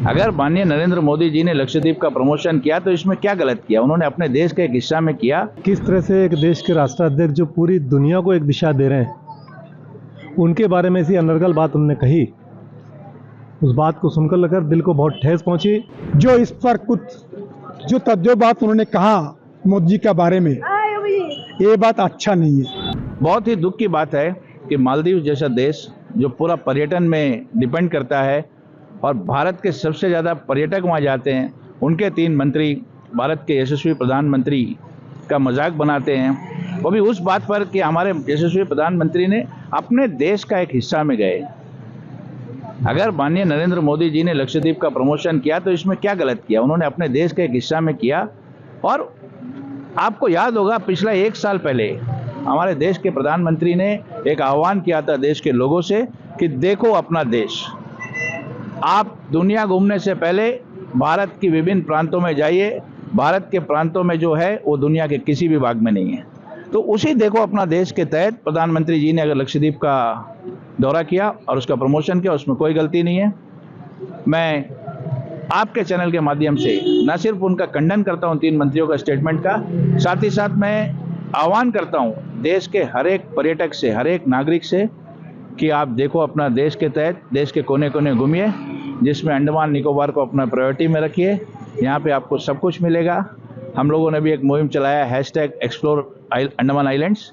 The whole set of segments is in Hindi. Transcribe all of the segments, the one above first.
अगर माननीय नरेंद्र मोदी जी ने लक्षद्वीप का प्रमोशन किया तो इसमें क्या गलत किया? उन्होंने अपने देश के एक हिस्सा में किया। किस तरह से एक देश के राष्ट्राध्यक्ष जो पूरी दुनिया को एक दिशा दे रहे हैं, उनके बारे में ऐसी अनर्गल बात उन्होंने कही, उस बात को सुनकर लगा दिल को बहुत ठेस पहुंची। जो इस पर कुछ जो तजुर्बात उन्होंने कहा मोदी जी के बारे में, ये बात अच्छा नहीं है। बहुत ही दुख की बात है कि मालदीव जैसा देश जो पूरा पर्यटन में डिपेंड करता है और भारत के सबसे ज़्यादा पर्यटक वहाँ जाते हैं, उनके 3 मंत्री भारत के यशस्वी प्रधानमंत्री का मजाक बनाते हैं, वो भी उस बात पर कि हमारे यशस्वी प्रधानमंत्री ने अपने देश का एक हिस्सा में गए। अगर माननीय नरेंद्र मोदी जी ने लक्षद्वीप का प्रमोशन किया तो इसमें क्या गलत किया? उन्होंने अपने देश के एक हिस्सा में किया। और आपको याद होगा पिछला 1 साल पहले हमारे देश के प्रधानमंत्री ने एक आह्वान किया था देश के लोगों से कि देखो अपना देश। आप दुनिया घूमने से पहले भारत की विभिन्न प्रांतों में जाइए। भारत के प्रांतों में जो है वो दुनिया के किसी भी भाग में नहीं है। तो उसी देखो अपना देश के तहत प्रधानमंत्री जी ने अगर लक्षद्वीप का दौरा किया और उसका प्रमोशन किया, उसमें कोई गलती नहीं है। मैं आपके चैनल के माध्यम से न सिर्फ उनका खंडन करता हूं 3 मंत्रियों का स्टेटमेंट का, साथ ही साथ मैं आह्वान करता हूं देश के हर एक पर्यटक से, हर एक नागरिक से कि आप देखो अपना देश के तहत देश के कोने कोने घूमिए, जिसमें अंडमान निकोबार को अपना प्रायोरिटी में रखिए। यहाँ पे आपको सब कुछ मिलेगा। हम लोगों ने भी एक मुहिम चलाया #एक्सप्लोर अंडमान आइलैंड्स,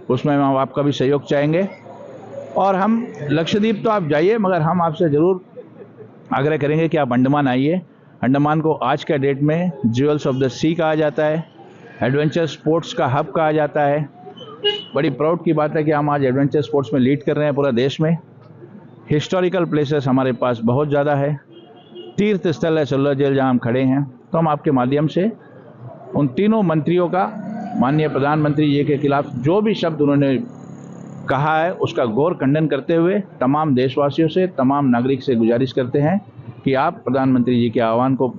उसमें हम आपका भी सहयोग चाहेंगे। और हम लक्षद्वीप तो आप जाइए, मगर हम आपसे ज़रूर आग्रह करेंगे कि आप अंडमान आइए। अंडमान को आज के डेट में ज्वेल्स ऑफ द सी कहा जाता है, एडवेंचर स्पोर्ट्स का हब कहा जाता है। बड़ी प्राउड की बात है कि हम आज एडवेंचर स्पोर्ट्स में लीड कर रहे हैं पूरा देश में। हिस्टोरिकल प्लेसेस हमारे पास बहुत ज़्यादा है। तीर्थ स्थल है सल्ला जेल जहाँ हम खड़े हैं। तो हम आपके माध्यम से उन तीनों मंत्रियों का माननीय प्रधानमंत्री जी के खिलाफ जो भी शब्द उन्होंने कहा है उसका घोर खंडन करते हुए तमाम देशवासियों से, तमाम नागरिक से गुजारिश करते हैं कि आप प्रधानमंत्री जी के आह्वान को,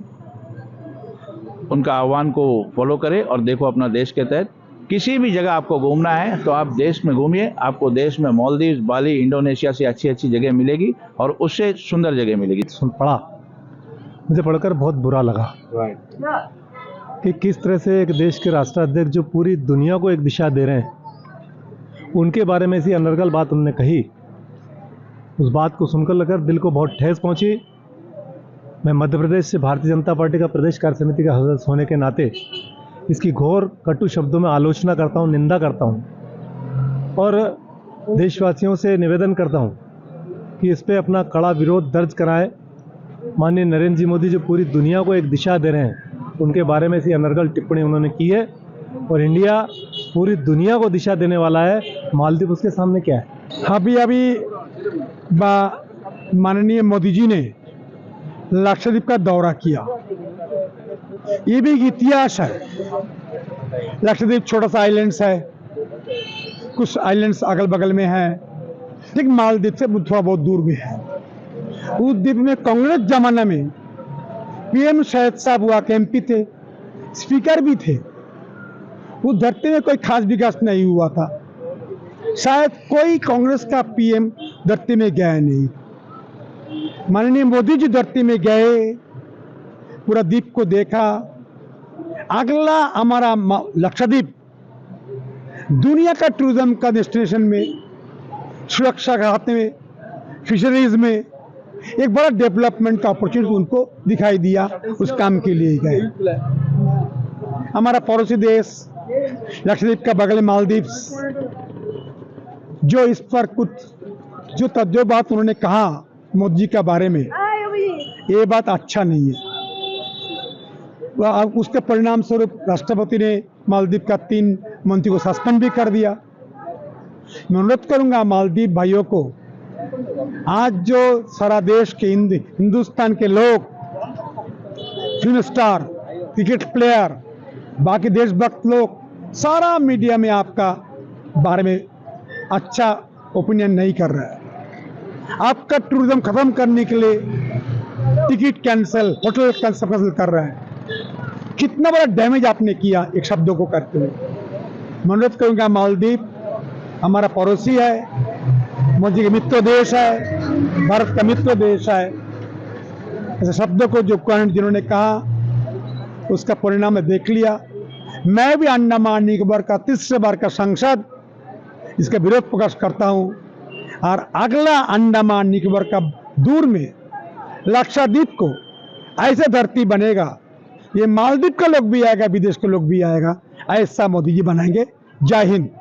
उनका आह्वान को फॉलो करें और देखो अपना देश के तहत किसी भी जगह आपको घूमना है तो आप देश में घूमिए। आपको देश में मालदीव, बाली, इंडोनेशिया से अच्छी अच्छी जगह मिलेगी और उससे सुंदर जगह मिलेगी। सुन पढ़ा, मुझे पढ़कर बहुत बुरा लगा कि किस तरह से एक देश के राष्ट्राध्यक्ष जो पूरी दुनिया को एक दिशा दे रहे हैं, उनके बारे में ऐसी अनर्गल बात उन्होंने कही, उस बात को सुनकर लगा दिल को बहुत ठेस पहुंची। मैं मध्य प्रदेश से भारतीय जनता पार्टी का प्रदेश कार्य समिति का सदस्य होने के नाते इसकी घोर कटु शब्दों में आलोचना करता हूं, निंदा करता हूं और देशवासियों से निवेदन करता हूं कि इस पे अपना कड़ा विरोध दर्ज कराएं। माननीय नरेंद्र जी मोदी जो पूरी दुनिया को एक दिशा दे रहे हैं, उनके बारे में ऐसी अनर्गल टिप्पणी उन्होंने की है और इंडिया पूरी दुनिया को दिशा देने वाला है। मालदीव उसके सामने क्या है? अभी माननीय मोदी जी ने लक्षद्वीप का दौरा किया, ये भी एक इतिहास है। लक्षद्वीप छोटा सा आइलैंड्स है, कुछ आइलैंड्स अगल बगल में है, ठीक मालदीव से थोड़ा बहुत दूर में है। उस द्वीप में कांग्रेस जमाना में PM शहीद साहब हुआ के MP थे, स्पीकर भी थे। उस धरती में कोई खास विकास नहीं हुआ था। शायद कोई कांग्रेस का PM धरती में गया नहीं। माननीय मोदी जी धरती में गए, पूरा द्वीप को देखा। अगला हमारा लक्षद्वीप दुनिया का टूरिज्म का डेस्टिनेशन में, सुरक्षा के हाथ में, फिशरीज में एक बड़ा डेवलपमेंट का अपॉर्चुनिटी उनको दिखाई दिया। उस काम के लिए गए। हमारा पड़ोसी देश लक्षद्वीप का बगल मालदीव, जो इस पर कुछ जो तजुर्बात उन्होंने कहा मोदी जी के बारे में, ये बात अच्छा नहीं है। उसके परिणाम स्वरूप राष्ट्रपति ने मालदीव का 3 मंत्री को सस्पेंड भी कर दिया। मैं अनुरोध करूंगा मालदीव भाइयों को, आज जो सारा देश के हिंदुस्तान के लोग, फिल्म स्टार, क्रिकेट प्लेयर, बाकी देशभक्त लोग, सारा मीडिया में आपका बारे में अच्छा ओपिनियन नहीं कर रहा है। आपका टूरिज्म खत्म करने के लिए टिकट कैंसिल, होटल कैंसिल कर रहा है। कितना बड़ा डैमेज आपने किया एक शब्दों को करते हुए। मैं अनुरोध करूंगा, मालदीव हमारा पड़ोसी है, मोदी का मित्र देश है, भारत का मित्र देश है। ऐसे शब्दों को जो कर्ण जिन्होंने कहा उसका परिणाम मैं देख लिया। मैं भी अंडमान निकोबार का तीसरे बार का सांसद इसका विरोध प्रकाश करता हूं और अगला अंडमान निकोबार का दूर में लक्षद्वीप को ऐसे धरती बनेगा, ये मालदीव का लोग भी आएगा, विदेश के लोग भी आएगा, ऐसा मोदी जी बनाएंगे। जय हिंद।